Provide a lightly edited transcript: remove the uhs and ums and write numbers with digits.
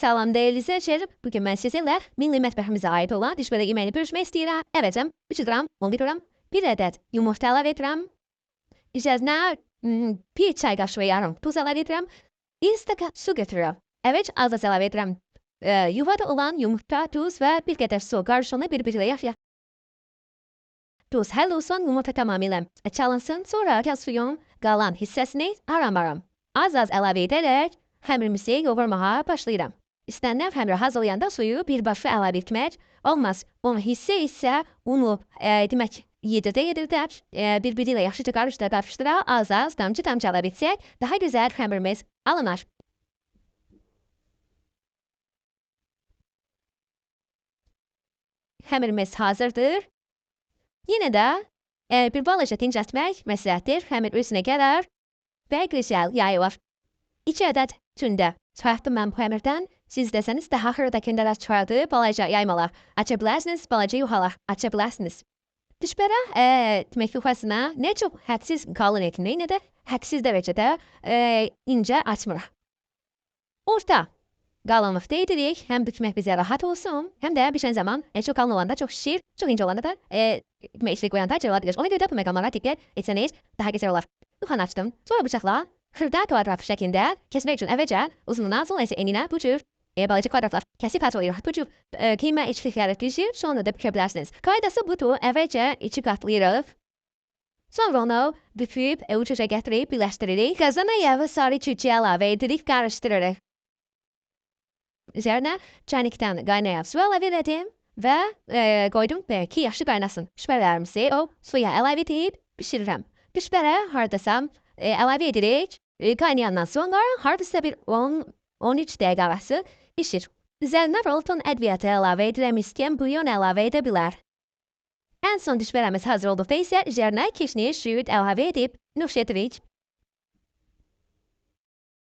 Salam değerli izleyicilerim. Bugün ben sizinle milli mətbəximizə ait olan diş börək yeməyini bölüşmək istəyirəm. Əvvəlcəm 3 qram, 11 qram, 1 ədəd yumurta əlavə edirəm. İçərisinə 1 çay qaşığı və yarım tuz əlavə edirəm. 1 stəkan su götürürəm. Əvvəlcə az əlavə edirəm. Yuvada olan yumurta, tuz və bir qədər su qarışımını bir-biriyle yaxşı. Tuz həll olsun, yumurta tamamilə çalınsın. Sonra suyun qalan hissəsini aram-aram az-az əlavə edərək həmirimizi yoğurmağa başlayıram. İstənilən həmiri hazırlayanda suyu birbaşa əlavə etmək olmaz. Onun hissi isə unu demək yedirdə bir-biriyle yaxşıca qarışdıra az-az damcı-damcı əlavə etsək daha gözəl həmirimiz alınır. Həmirimiz hazırdır. Yine də bir balaca dincəltmək məsləhətdir. Həmir özünə gələr və gözəl yayılır. 2 ədəd tündə çıxartdım mən bu həmirdən. Siz desəniz daha xırdakında da çıxardı balaca yaymalar aça bilərsiniz, balaca yuhalar aça bilərsiniz. Dişbərə demək yuxasına nə çox hədsiz qalın etini, nə də hədsiz dərəcədə incə açmırıq. Orta qalınlıqda edirik. Həm bükmək bizə rahat olsun, həm də bişən zaman çox qalın olanda çox şişir, çox incə olanda da demək qoyanda cırıla bilir. Ona görə də bu məqamlara diqqət etsəniz daha gözəl olar. Yuxanı açdım. Sonra bıçaqla xırda kvadrat şəklində kəsmək üçün əvvəlcə uzunluğuna, sonra isə eninə bu cür balaca kvadratlar kəsib hazırlayırıq. Bu cür qiymə içlikləri düzür, sonra da bükə bilərsiniz. Qaydası budur. Əvvəlcə içi qatlayırıq. Sonra onu büküb ucuca gətirib birləşdiririk. Qazana yağı sarı çürçüyə əlavə edirik, qarışdırırıq. Üzərinə çaynikdən qaynayan su əlavə edim və qoydum ki, yaxşı qaynasın. Dişbərələrimizi o suya əlavə edib bişirirəm. Dişbərə hardasa əlavə edirik. Qaynayandan sonra hardasa bir 10-13 dəqiqə arası pişir. Üzərinə Rolton ədviyyatı əlavə edirəm, istəyən bulyon əlavə edə bilər. Ən son dişbərəmiz hazır olduqda isə üzərinə kişniş, süd əlavə edib nuş edirik.